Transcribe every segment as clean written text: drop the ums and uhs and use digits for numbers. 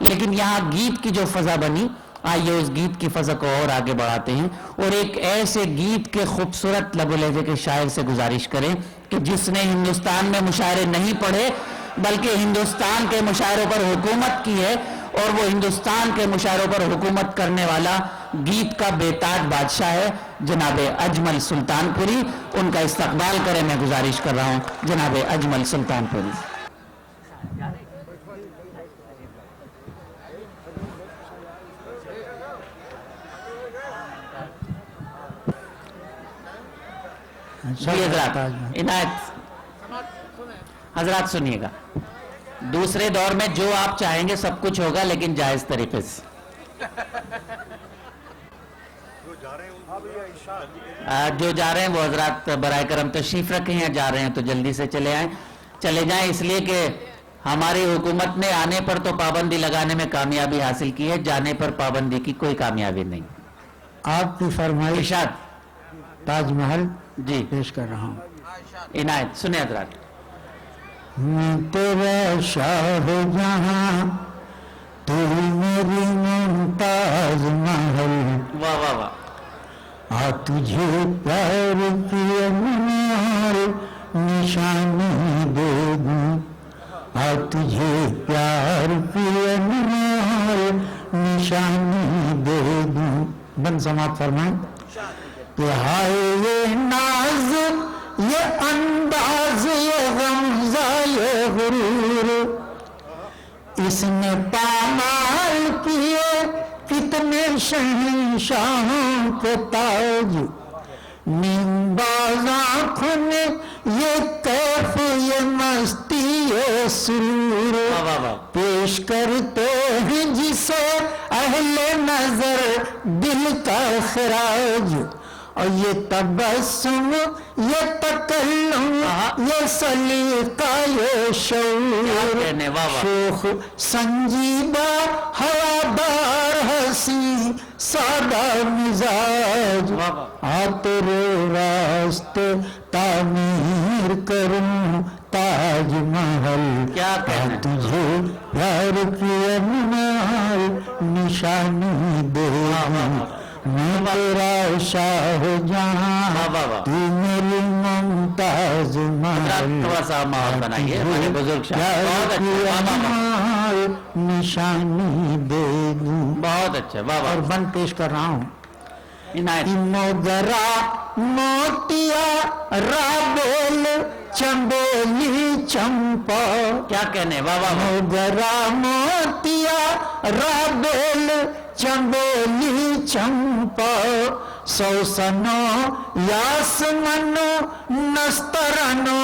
لیکن یہاں گیت کی جو فضا بنی، آئیے اس گیت کی فضا کو اور آگے بڑھاتے ہیں اور ایک ایسے گیت کے خوبصورت لب و لہجے کے شاعر سے گزارش کریں کہ جس نے ہندوستان میں مشاعرے نہیں پڑھے بلکہ ہندوستان کے مشاعروں پر حکومت کی ہے، اور وہ ہندوستان کے مشاعروں پر حکومت کرنے والا گیت کا بے تاج بادشاہ ہے جناب اجمل سلطان پوری۔ ان کا استقبال کریں، میں گزارش کر رہا ہوں جناب اجمل سلطان پوری۔ جی حضرات، عنایت حضرات سنیے گا، دوسرے دور میں جو آپ چاہیں گے سب کچھ ہوگا لیکن جائز طریقے سے۔ جو جا رہے ہیں وہ حضرات برائے کرم تشریف رکھیں، یا جا رہے ہیں تو جلدی سے چلے جائیں، اس لیے کہ ہماری حکومت نے آنے پر تو پابندی لگانے میں کامیابی حاصل کی ہے، جانے پر پابندی کی کوئی کامیابی نہیں۔ آپ کی فرمائش ارشاد تاج محل جی پیش کر رہا ہوں۔ عنایت سنیں حضرات۔ میں تیرا شاہ جہاں، تو میری ممتاز محل، واہ واہ واہ، آ تجھے پیار کی انوار نشانی دے دوں، آ تجھے پیار کی انوار نشانی دے دوں۔ بن سماعت فرمائیں کہ ہائے یہ ناز، یہ انداز، یہ غمزہ، یہ غرور، اس نے پامال کیے کتنے شہنشاہوں کے تاج، نیم باز آنکھوں نے یہ کیف، یہ مستی، یہ سرور پیش کرتے ہیں جسے اہل نظر دل کا خراج، اور یہ تبسم، یہ تکلم، یہ سلیقہ، یہ شعور، شوخ سنجیدہ ہوادار حسین سادہ مزاج، آ تیرے واسطے تعمیر کروں تاج محل، آ تجھے پیار کی انوار نشانی دے دوں، میں تیرا شاہ جہاں، تو میری ممتاز محل، پیار کی انوار نشانی دے دوں۔ بہت اچھا، واہ اور واہ، بند پیش کر رہا ہوں۔ عنایت موگرا موتیا رابول چنبیلی چمپا، کیا کہنے، واہ واہ واہ، موگرا موتیا رابول چنبیلی چمپا، سوسنو یاسمنو نسترنو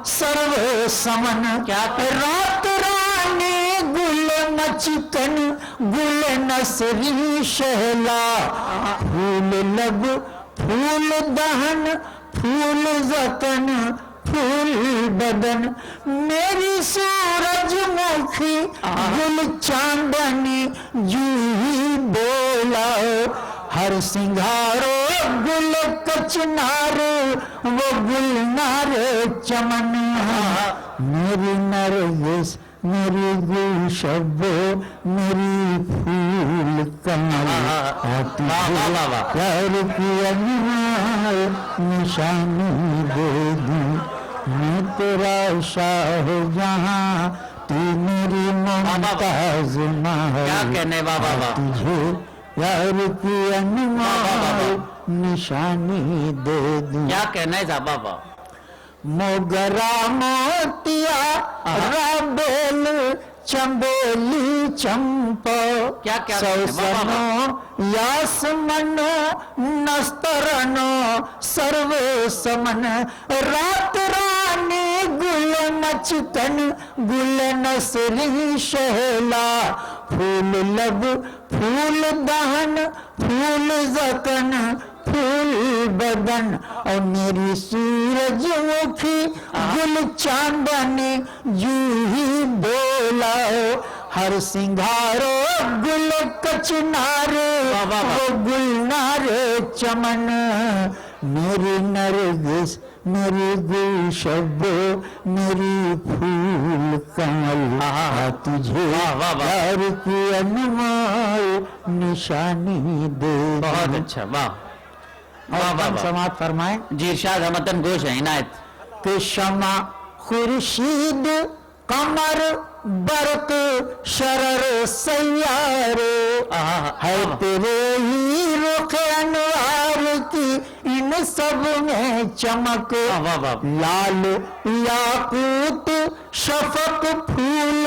سرو سمن، کیا رات رانی گل نچکن گل نسری شہلا، پھول لب پھول دہن پھول زکن پھول بدن، میری سورج مکھی گل چاندنی جوہی بولا، ہر سنگھارو گل کچنارو وہ گلنار چمن، میری نرگس میری گلشبو میری پھول کمل، پیار کی انوار نشانی دے دوں، میں تیرا شاہ جہاں، تو میری ممتاز محل، کیا کہنے، واہ واہ واہ، تجھے پیار کی انوار نشانی دے دوں۔ کیا کہنا ہے صاحب، واہ واہ، موگرا موتیا رابول چنبیلی چمپا، کیا کیا، سوسنو یاسمنو نسترنو سرو سمن، رات رانی گل نچکن گل نسری شہلا، پھول لب پھول دہن پھول زکن پھول بدن، اور میری سورج مکھی گل چاندنی جوہی بولا، ہر سنگھارو گل کچنارو وہ گلنار چمن، میری نرگس میری گلشب میری پھول کمل تجھے پیار کی انمول نشانی دے بہت اچھا، واہ واہ واہ واہ۔ سماعت فرمائیں جی ارشاد ہے، متن گوش ہے، عنایت۔ کہ شمع خورشید قمر برق شرر سیارے ہے تیرے ہی رخ انوار کی ان سب میں چمک، واہ واہ۔ لال یاقوت شفق پھول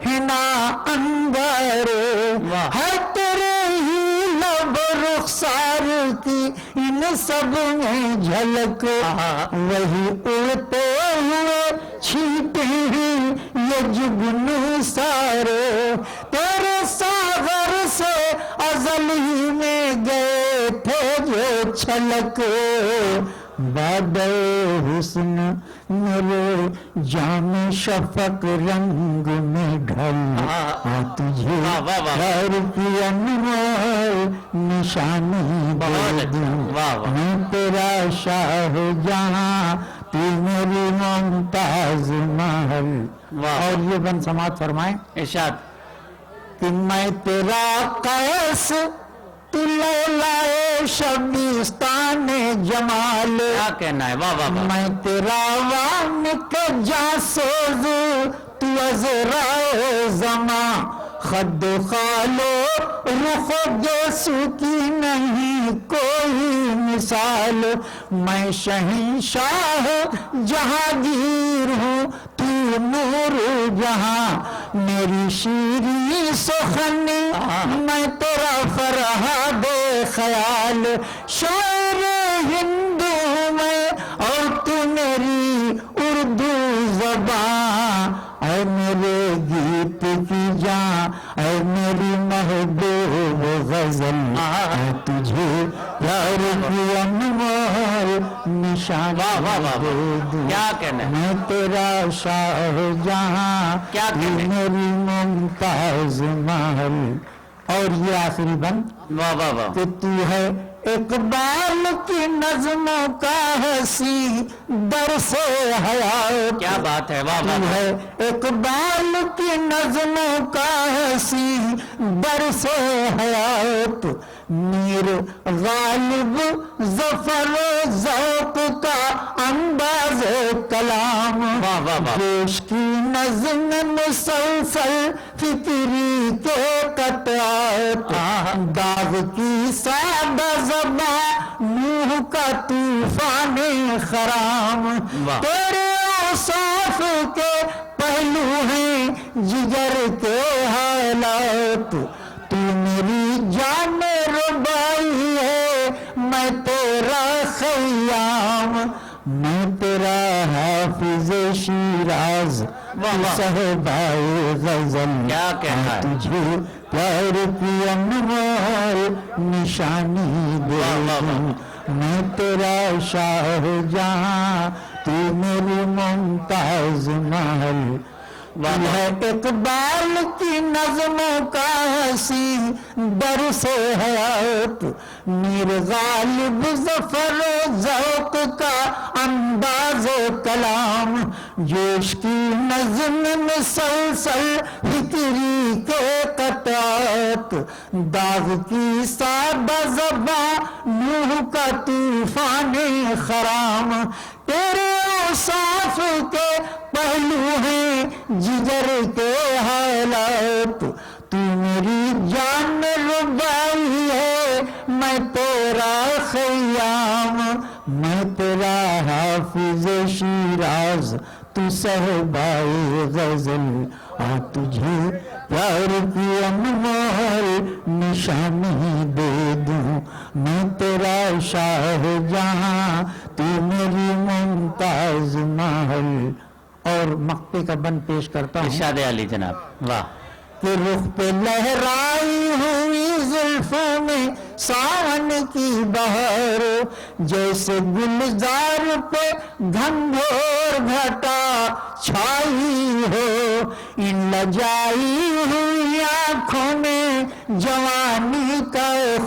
ہنا انبر واہ۔ ہے تیرے ہی لب رخسار کی ان سب میں جھلک، وہی اڑتے ہوئے چھینٹے ہیں یہ جگنو سارے، تیرے ساغر سے ازل ہی میں گئے تھے جو چھلک، بادل حسن میرے جام شفق رنگ میں ڈھل تجھے واہ واہ واہ۔ پیار کی انمول نشانی بہت دے اچھا، دوں، واہ واہ۔ میں تیرا شاہ جہاں تو میری ممتاز محل۔ واہ۔ اور یہ بن سماعت فرمائیں ارشاد۔ کہ میں تیرا قیس تو لیلائے شبستان جمال، کیا کہنا ہے، واہ واہ واہ۔ میں تیرا وان کے جاسوز تو عذرائے زمان، خد و خالو رخ و گیسو کی نہیں کوئی مثال، میں شہنشاہ جہانگیر ہوں تو نور جہاں، میری شیریں سخنی میں تیرا فرہاد خیال، شاعر ہندو میں اور تو میری اردو زبان، اے میرے گیت کی جان، اے میری محبوب غزل، اے تجھے پیار کی انمول نشانی واہ واہ واہ دے واہ۔ دوں، کیا کہنا ہے، میں تیرا شاہ جہاں کیا تو کہنا ہے؟ میری ممتاز محل۔ اور یہ آخری بند واہ واہ واہ۔ کہ تو ہے اقبال کی نظموں کا حسین درس حیات، کیا بات ہے، واہ تو واہ واہ۔ ہے اقبال کی نظموں کا حسین درس حیات، میر غالب ظفر و ذوق کا انداز کلام، واہ واہ واہ۔ جوش کی نظم مسلسل فکری کے قطعات، داغ کی سادہ زباں نوح کا طوفان خرام، واہ۔ تیرے اوصاف کے پہلو ہیں جگر کے حالات، تو میری جان ربائی ہے میں تیرا خیام، میں تیرا حافظ شیراز واہ واہ۔ صحبائے غزل، کیا کہنا ہے، تجھے پیار کی انمول نشانی دے واہ واہ واہ۔ دوں، میں تیرا شاہ جہاں تو میری ممتاز محل، واہ تو واہ۔ ہے اقبال کی نظموں کا حسین درس حیات، میر غالب ظفر و ذوق کا انداز کلام، جوش کی نظم مسلسل فکری کے قطعات، داغ کی سادہ زباں نوح کا طوفان خرام، تیرے اوصاف کے پہلو ہیں جگر کے حالات، تو میری جان ربائی ہے میں تیرا خیام، میں تیرا حافظ شیراز تو صحبائے غزل، تجھے پیار کی انمول نشانی دے دوں، میں تیرا شاہ جہاں تو میری ممتاز محل۔ اور مقطع کا بند پیش کرتا ہوں ارشاد علی جناب، واہ۔ کہ رخ پہ لہرائی ہوئی زلفوں میں ساون کی بہار، جیسے گلزار پہ گھنگھور گھٹا چھائی ہو، ان لجائی ہوئی آنکھوں میں جوانی کا